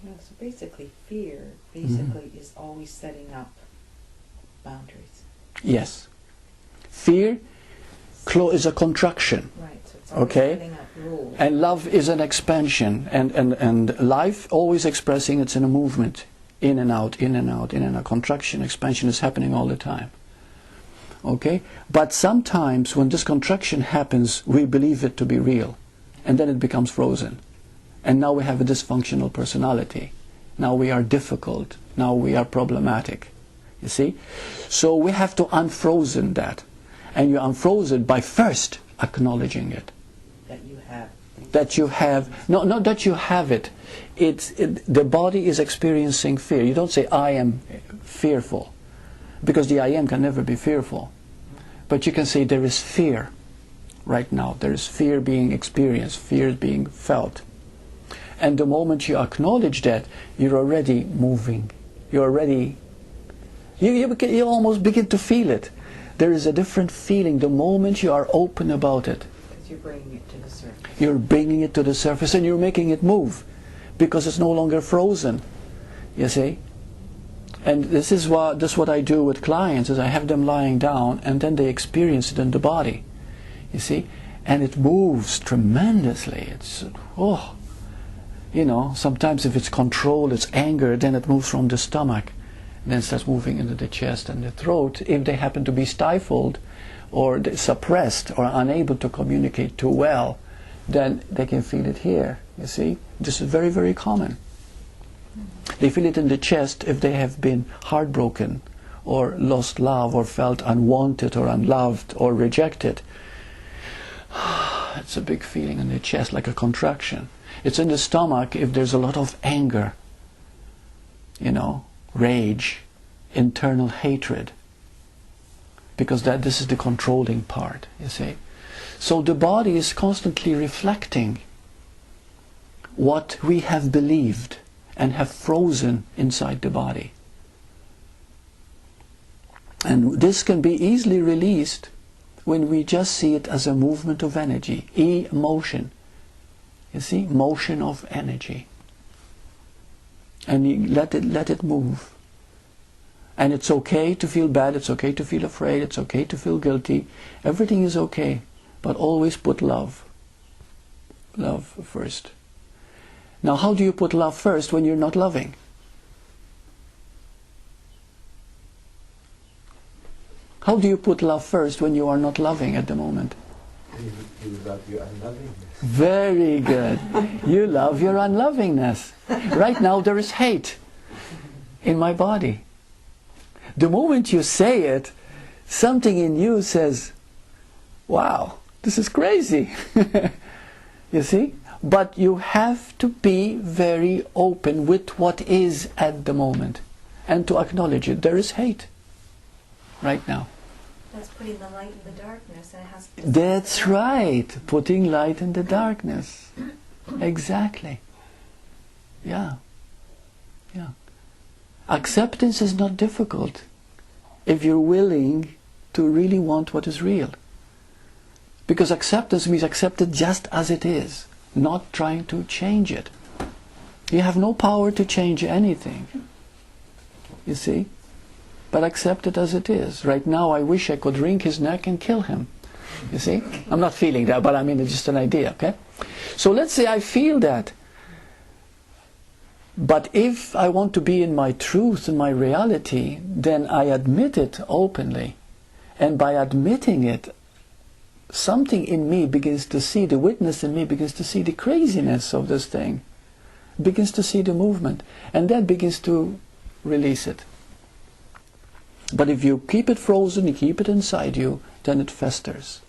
No, so basically fear basically is always setting up boundaries. Yes. Fear is a contraction. Right, so it's always setting up rules. And love is an expansion. And life always expressing it's in a movement. In and out, in and out, in and out. Contraction, expansion is happening all the time. Okay? But sometimes when this contraction happens, we believe it to be real. And then it becomes frozen. And now we have a dysfunctional personality. Now we are difficult. Now we are problematic. You see? So we have to unfrozen that. And you unfroze it by first acknowledging it. That you have. That you have. No, not that you have it. The body is experiencing fear. You don't say, I am fearful. Because the I am can never be fearful. But you can say there is fear right now. There is fear being experienced, fear being felt. And the moment you acknowledge that, you're already moving. You're already, you almost begin to feel it. There is a different feeling the moment you are open about it. Because you're bringing it to the surface. You're bringing it to the surface and you're making it move. Because it's no longer frozen. You see? And this is what I do with clients, is I have them lying down and then they experience it in the body. You see? And it moves tremendously. It's, oh, you know, sometimes if it's control, it's anger, then it moves from the stomach. Then starts moving into the chest and the throat. If they happen to be stifled or suppressed or unable to communicate too well, then they can feel it here, you see. This is very, very common. They feel it in the chest if they have been heartbroken or lost love or felt unwanted or unloved or rejected. It's a big feeling in the chest, like a contraction. It's in the stomach if there's a lot of anger, you know, rage, internal hatred, because this is the controlling part, you see. So the body is constantly reflecting what we have believed and have frozen inside the body. And this can be easily released when we just see it as a movement of energy, emotion. You see, motion of energy. And you let it move. And it's okay to feel bad, it's okay to feel afraid, it's okay to feel guilty. Everything is okay, but always put love. Love first. Now, how do you put love first when you're not loving? How do you put love first when you are not loving at the moment? You love your unlovingness. Very good. You love your unlovingness. Right now there is hate in my body. The moment you say it, something in you says, wow, this is crazy. You see? But you have to be very open with what is at the moment and to acknowledge it. There is hate right now. That's putting the light in the darkness, and it has to. That's right. Putting light in the darkness. Exactly. Yeah. Yeah. Acceptance is not difficult if you're willing to really want what is real. Because acceptance means accept it just as it is, not trying to change it. You have no power to change anything. You see? But accept it as it is. Right now I wish I could wring his neck and kill him. You see? I'm not feeling that, but I mean it's just an idea, okay? So let's say I feel that. But if I want to be in my truth, in my reality, then I admit it openly. And by admitting it, something in me begins to see, the witness in me begins to see the craziness of this thing. Begins to see the movement. And that begins to release it. But if you keep it frozen, you keep it inside you, then it festers.